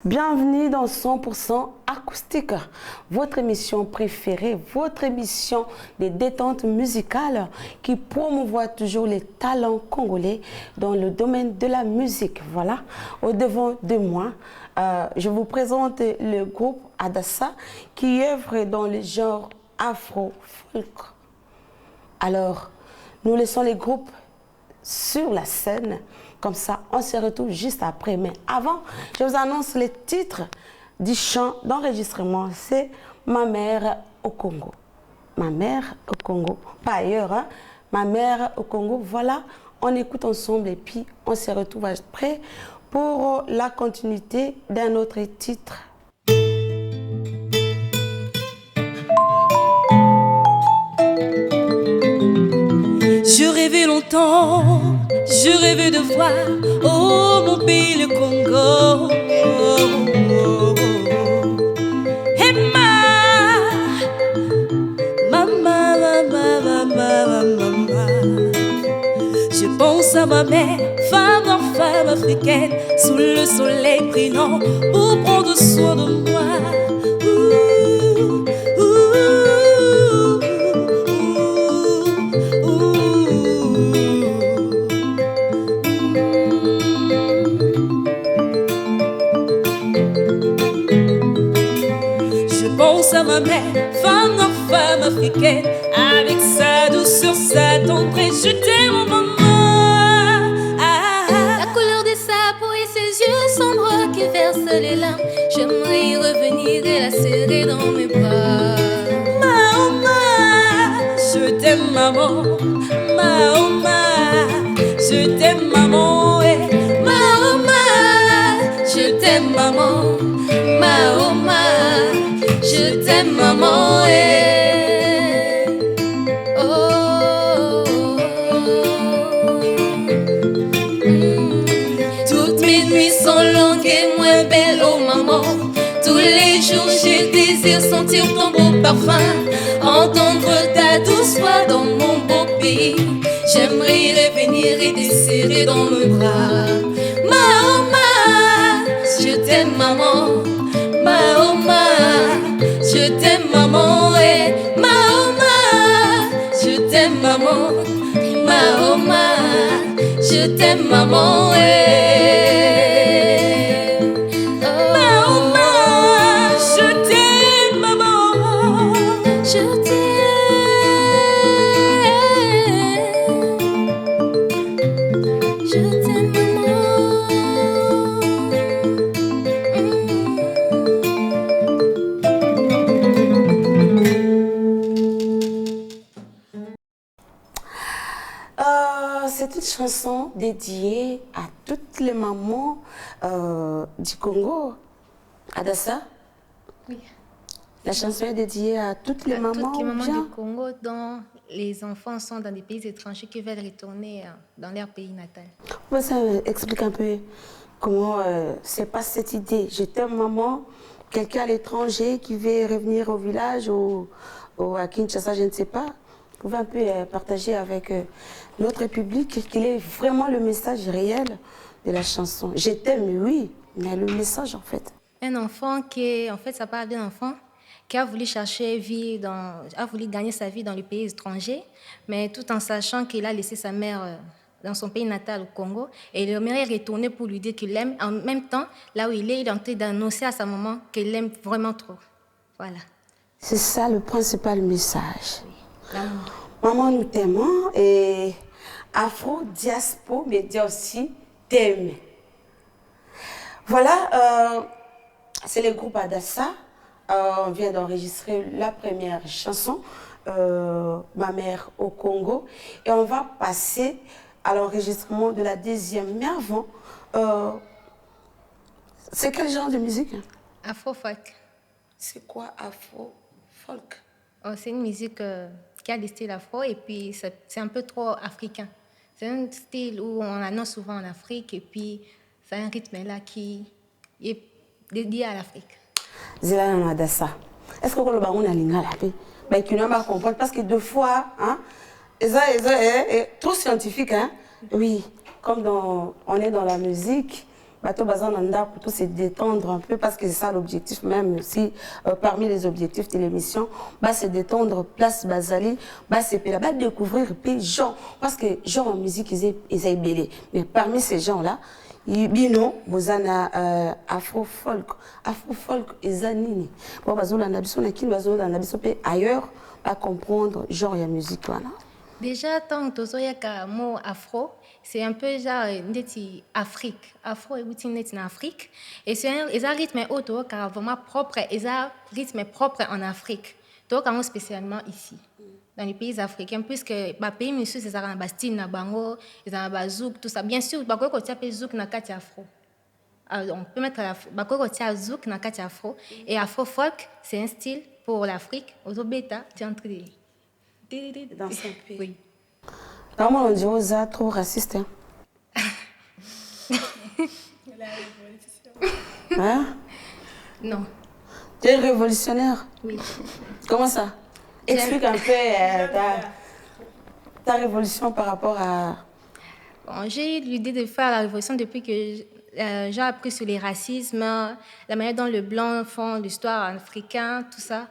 Bienvenue dans 100% acoustique, votre émission préférée, votre émission de détente musicale qui promouvoit toujours les talents congolais dans le domaine de la musique. Voilà, au devant de moi, je vous présente le groupe Adassa qui œuvre dans le genre afro-folk. Alors, nous laissons les groupes sur la scène. Comme ça, on se retrouve juste après. Mais avant, je vous annonce les titres du chant d'enregistrement. C'est Ma mère au Congo. Ma mère au Congo. Pas ailleurs, hein? Ma mère au Congo. Voilà, on écoute ensemble et puis on se retrouve après pour la continuité d'un autre titre. Je rêvais longtemps, je rêvais de voir, oh mon pays le Congo. Et maman. Je pense à ma mère, femme africaine, sous le soleil brillant, pour prendre soin de moi. À ma mère, femme africaine, avec sa douceur, sa tendresse, je t'aime maman. La couleur de sa peau et ses yeux sombres qui versent les larmes, j'aimerais y revenir et la serrer dans mes bras. Maman, je t'aime maman, maman, je t'aime maman, maman, je t'aime maman, maman. Je t'aime maman Toutes mes nuits sont longues et moins belles, oh maman. Tous les jours j'ai désir sentir ton beau parfum, entendre ta douce voix dans mon beau pays. J'aimerais y revenir et te serrer dans mes bras. Maman, je t'aime maman, maman. Je t'aime maman, maman. Je t'aime maman, maman. Je t'aime maman, maman. Je t'aime maman, je t'aime maman. C'est une chanson dédiée à toutes les mamans du Congo. Adassa? Oui. La chanson est dédiée à toutes les mamans. Toutes les mamans du Congo dont les enfants sont dans des pays étrangers qui veulent retourner dans leur pays natal. Ça explique un peu comment se passe cette idée. Je t'aime maman, quelqu'un à l'étranger qui veut revenir au village ou à Kinshasa, je ne sais pas. Vous pouvez un peu partager avec notre public quel est vraiment le message réel de la chanson. Je t'aime, oui, mais le message en fait. Un enfant qui, en fait, ça parle d'un enfant qui a voulu chercher vie a voulu gagner sa vie dans le pays étranger, mais tout en sachant qu'il a laissé sa mère dans son pays natal, au Congo, et il aimerait retourner pour lui dire qu'il l'aime. En même temps, là où il est en train d'annoncer à sa maman qu'il l'aime vraiment trop. Voilà. C'est ça le principal message. Oui. L'amour. Maman, nous t'aimons et Afro-Diaspo Média aussi t'aime. Voilà, c'est le groupe Adassa. On vient d'enregistrer la première chanson, Ma mère au Congo. Et on va passer à l'enregistrement de la deuxième. Mais avant, c'est quel genre de musique? Afro-folk. C'est quoi Afro-folk? Oh, c'est une musique qui a des styles afro et puis c'est un peu trop africain. C'est un style où on annonce souvent en Afrique et puis c'est un rythme là qui est dédié à l'Afrique. Zéla Adassa. Est-ce que le baron a l'ingala? Ben, qui ne va comprendre parce que deux fois, hein, est trop scientifique, hein? Oui, comme on est dans la musique, bateau bazan nanda pour tout se détendre un peu parce que c'est ça l'objectif même aussi parmi les objectifs de l'émission, bah se détendre place bazali, bah c'est là bah découvrir puis gens parce que gens en musique ils belé mais parmi ces gens là bino bozana afro folk ezanini bon bazola na biso na kini bazola na biso pe ailleurs pas comprendre genre ya musique là. Déjà, tant que tu as mot afro, c'est un peu genre Afrique. Afro est en Afrique. Et c'est un rythme auto car vraiment propre, et un rythme propre en Afrique. Donc, spécialement ici, dans les pays africains, puisque les pays monsieur c'est ça, na Bastille, na Bango, ils ont un zouk, tout ça. Bien sûr, quand tu as zouk na kati afro. On peut mettre zouk na kati afro. Et afro folk, c'est un style pour l'Afrique. Auto bêta, tu es en train de dans son pays. Oui. Comment on dit aux autres trop raciste hein? La révolution. Hein? Non. Tu es révolutionnaire? Oui. Comment ça? Explique un peu ta révolution par rapport à... Bon, j'ai eu l'idée de faire la révolution depuis que j'ai appris sur les racismes, la manière dont les Blancs font l'histoire africaine, tout ça.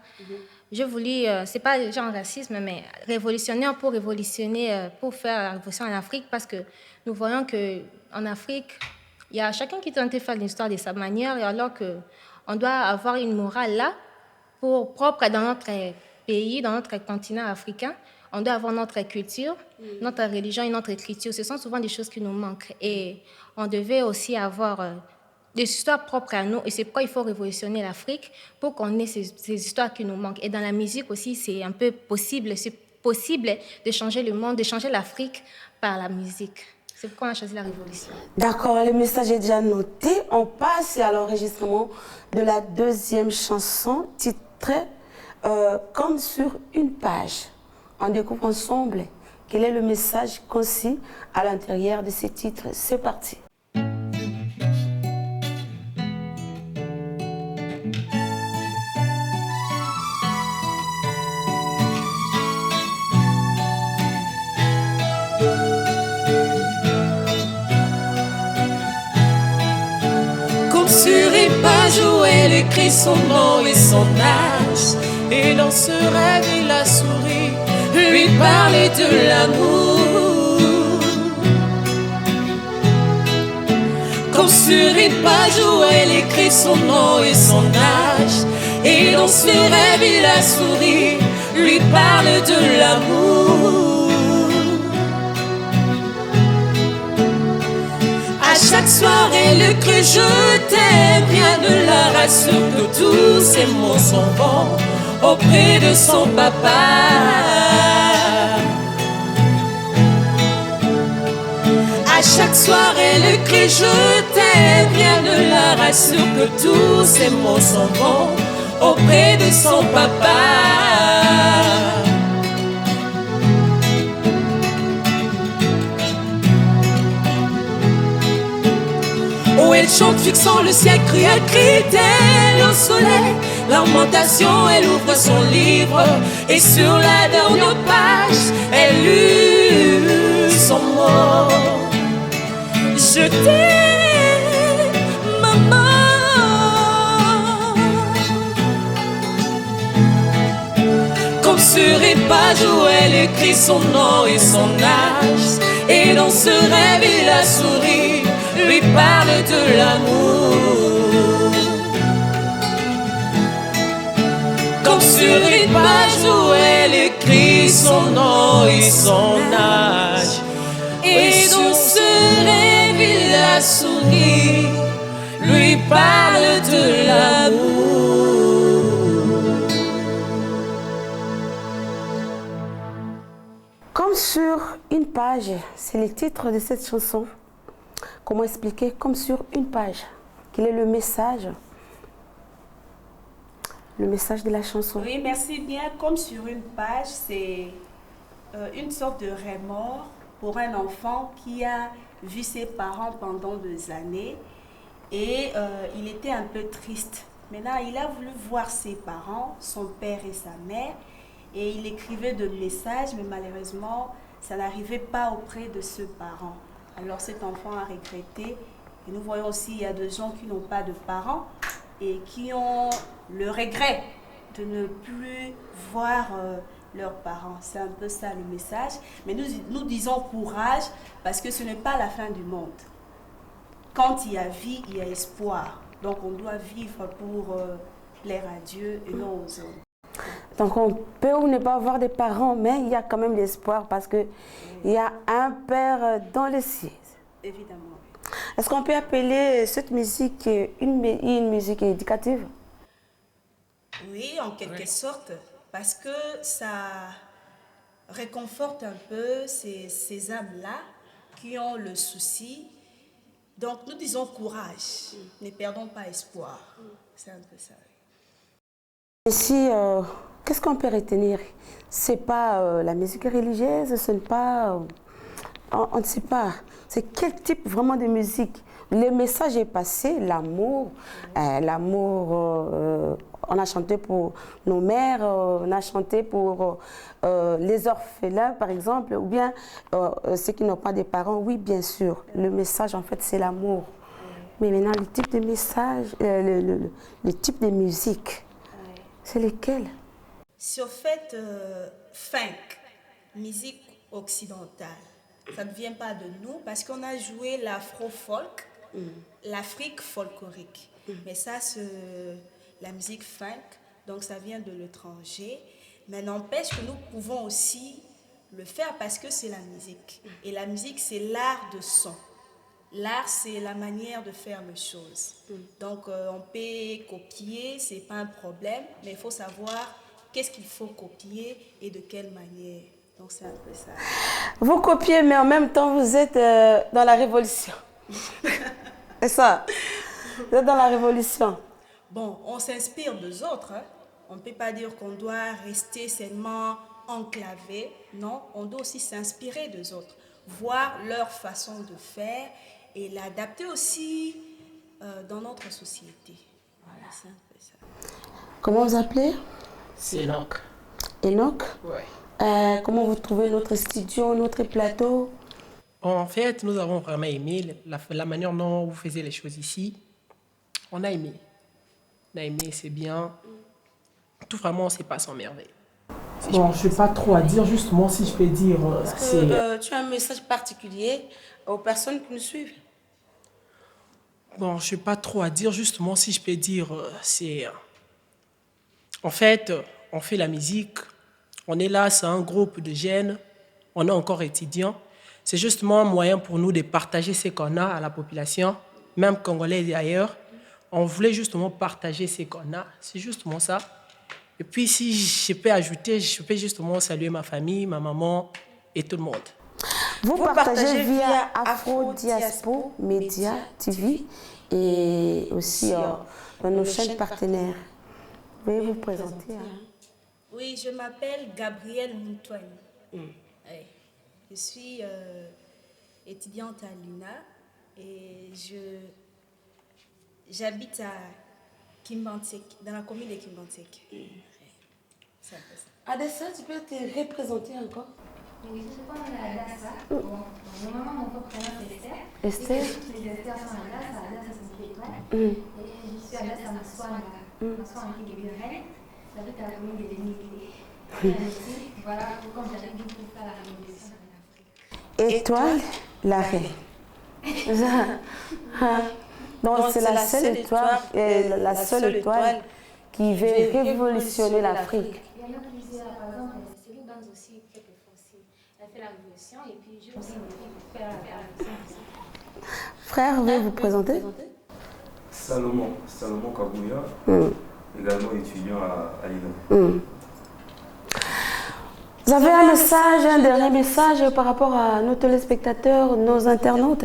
Je voulais, c'est pas genre racisme, mais révolutionnaire pour révolutionner, pour faire la révolution en Afrique, parce que nous voyons qu'en Afrique, il y a chacun qui tente de faire l'histoire de sa manière, et alors qu'on doit avoir une morale là, propre dans notre pays, dans notre continent africain. On doit avoir notre culture, notre religion et notre écriture. Ce sont souvent des choses qui nous manquent. Et on devait aussi avoir des histoires propres à nous. Et c'est pourquoi il faut révolutionner l'Afrique pour qu'on ait ces histoires qui nous manquent. Et dans la musique aussi, c'est un peu possible. C'est possible de changer le monde, de changer l'Afrique par la musique. C'est pourquoi on a choisi la révolution. D'accord, le message est déjà noté. On passe à l'enregistrement de la deuxième chanson titrée Comme sur une page. On découvre ensemble quel est le message concis à l'intérieur de ces titres. C'est parti. Comme sur une page où elle écrit son nom et son âge. Et dans ce rêve, il a souri, lui parler de l'amour. Comme sur une page où elle écrit son nom et son âge. Et dans ce rêve, il a souri, lui parle de l'amour. À chaque soir, elle crie je t'aime, rien ne la rassure que tous ces mots sont bons auprès de son papa. À chaque soir, elle crie je t'aime, rien ne la rassure que tous ces mots sont bons auprès de son papa. Où elle chante fixant le ciel, crie-t-elle au soleil. Lamentation, elle ouvre son livre et sur la dernière page, elle lut son mot. Je t'aime, maman. Comme sur une page où elle écrit son nom et son âge. Et dans ce rêve, il a souri, lui parle de l'amour. Comme sur une page où elle écrit son nom et son âge. Et dans ce rêve, il a souri, lui parle de l'amour. Comme sur une page, c'est le titre de cette chanson. Comment expliquer comme sur une page? Quel est le message? Le message de la chanson. Oui, merci bien. Comme sur une page, c'est une sorte de remords pour un enfant qui a vu ses parents pendant des années et il était un peu triste. Maintenant, il a voulu voir ses parents, son père et sa mère, et il écrivait de messages, mais malheureusement, ça n'arrivait pas auprès de ce parent. Alors cet enfant a regretté Et nous voyons aussi il y a des gens qui n'ont pas de parents et qui ont le regret de ne plus voir leurs parents. C'est un peu ça le message. Mais nous disons courage parce que ce n'est pas la fin du monde. Quand il y a vie, il y a espoir. Donc on doit vivre pour plaire à Dieu et non aux hommes. Donc on peut ou ne pas avoir des parents, mais il y a quand même l'espoir parce qu'il y a un Père dans le ciel. Évidemment. Est-ce qu'on peut appeler cette musique une musique éducative? Oui, en quelque sorte, parce que ça réconforte un peu ces âmes-là qui ont le souci. Donc nous disons courage, ne perdons pas espoir. C'est un peu ça. Ici, qu'est-ce qu'on peut retenir? C'est pas la musique religieuse, ce n'est pas... on ne sait pas. C'est quel type vraiment de musique? Le message est passé, l'amour. L'amour, on a chanté pour nos mères, on a chanté pour les orphelins, par exemple, ou bien ceux qui n'ont pas de parents. Oui, bien sûr, le message, en fait, c'est l'amour. Mais maintenant, le type de message, le type de musique, c'est lequel? Sur fait, funk, musique occidentale, ça ne vient pas de nous parce qu'on a joué l'afro-folk, l'Afrique folklorique. Mais ça, c'est la musique funk, donc ça vient de l'étranger. Mais n'empêche que nous pouvons aussi le faire parce que c'est la musique. Et la musique, c'est l'art de son. L'art, c'est la manière de faire les choses. Donc, on peut copier, ce n'est pas un problème, mais il faut savoir qu'est-ce qu'il faut copier et de quelle manière. Donc, c'est un peu ça. Vous copiez, mais en même temps, vous êtes dans la révolution. C'est ça. Vous êtes dans la révolution. Bon, on s'inspire des autres. Hein. On ne peut pas dire qu'on doit rester seulement enclavé. Non, on doit aussi s'inspirer des autres, voir leur façon de faire et l'adapter aussi dans notre société. Voilà, c'est un peu ça. Comment vous appelez? C'est Enoch. Enoch? Ouais. Comment vous trouvez notre studio, notre plateau? En fait, nous avons vraiment aimé la manière dont vous faisiez les choses ici. On a aimé. On a aimé, c'est bien. Tout vraiment se passe en merveille. Bon, je ne sais pas trop à dire, justement, si je peux dire. Tu as un message particulier aux personnes qui nous suivent? Bon, je ne sais pas trop à dire, justement, si je peux dire, c'est... En fait, on fait la musique, on est là, c'est un groupe de jeunes, on est encore étudiants. C'est justement un moyen pour nous de partager ce qu'on a à la population, même congolais et ailleurs. On voulait justement partager ce qu'on a, c'est justement ça. Et puis, si je peux ajouter, je peux justement saluer ma famille, ma maman et tout le monde. Vous partagez via Afro Diaspora Media TV et aussi dans nos chaînes partenaires. Veuillez vous présenter. Oui, je m'appelle Gabrielle Moutouane. Je suis étudiante à l'UNA et j'habite à Kimbantek, dans la commune de Kimbantek. C'est un peu ça. Adessa, tu peux te représenter encore? Oui, je suis pas Adessa. Mon maman, mon père, c'est Esther. Esther? Et les Esther sont Adessa, Adessa c'est une étoile. Et je suis Adessa Massoana. Massoana qui est Birel. J'habite à la commune de Démité. Voilà pourquoi j'arrive pour faire la révolution en Afrique. Étoile, la reine. Donc c'est la seule étoile, la seule étoile qui veut révolutionner l'Afrique. Il y en a plusieurs, par exemple, Céline Banz aussi, quelquefois aussi. Elle fait la révolution et puis j'ai aussi une fille pour faire la révolution aussi. Frère, veuillez vous présenter. Salomon Kabouya, également étudiant à l'INA. Vous avez un message, un dernier message par rapport à nos téléspectateurs, nos internautes?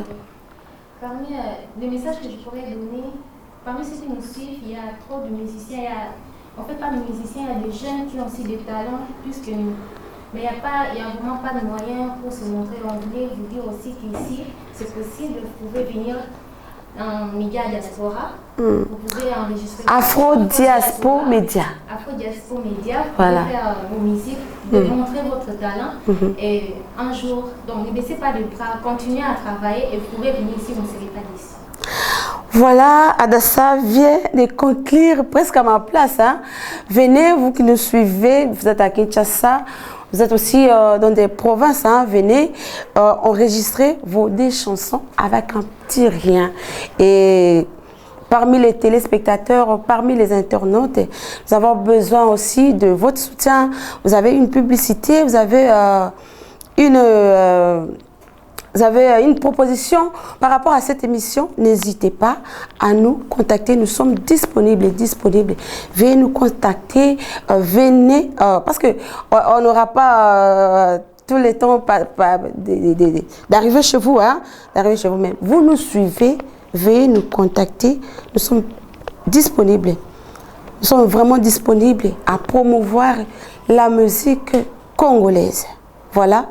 Parmi les messages que je pourrais donner, parmi ceux qui nous suivent, il y a trop de musiciens. En fait, pas de musiciens, il y a des jeunes qui ont aussi des talents plus que nous. Mais il n'y a vraiment pas de moyens pour se montrer. On voulait vous dire aussi qu'ici, c'est possible, vous pouvez venir en média diaspora. Vous pouvez enregistrer. Afro Diaspora Media. Afro Diaspora Media, vous Voilà. pouvez faire vos musiques, vous pouvez montrer votre talent. Et un jour, donc ne baissez pas les bras, continuez à travailler et vous pouvez venir ici, vous ne serez pas déçus. Voilà, Adassa vient de conclure presque à ma place. Hein. Venez, vous qui nous suivez, vous êtes à Kinshasa, vous êtes aussi dans des provinces, hein, venez enregistrer vos des chansons avec un petit rien. Et parmi les téléspectateurs, parmi les internautes, nous avons besoin aussi de votre soutien. Vous avez une publicité, vous avez une proposition par rapport à cette émission, n'hésitez pas à nous contacter. Nous sommes disponibles. Veuillez nous contacter, venez, parce que on n'aura pas tout le temps d'arriver chez vous, hein, mais vous nous suivez, veuillez nous contacter. Nous sommes disponibles. Nous sommes vraiment disponibles à promouvoir la musique congolaise. Voilà,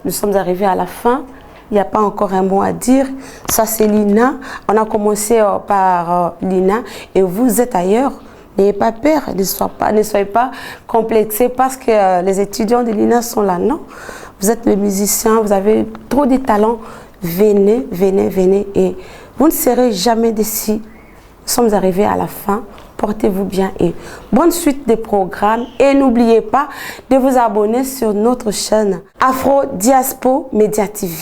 nous sommes arrivés à la fin. Il n'y a pas encore un mot à dire. Ça, c'est Lina. On a commencé par Lina et vous êtes ailleurs. N'ayez pas peur, ne soyez pas complexés parce que les étudiants de Lina sont là. Non, vous êtes les musiciens, vous avez trop de talent. Venez et vous ne serez jamais déçus. Nous sommes arrivés à la fin. Portez-vous bien et bonne suite des programmes. Et n'oubliez pas de vous abonner sur notre chaîne Afro Diaspo Media TV.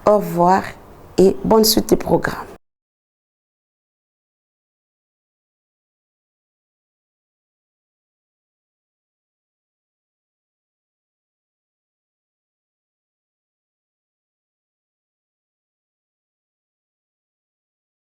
Au revoir et bonne suite des programmes.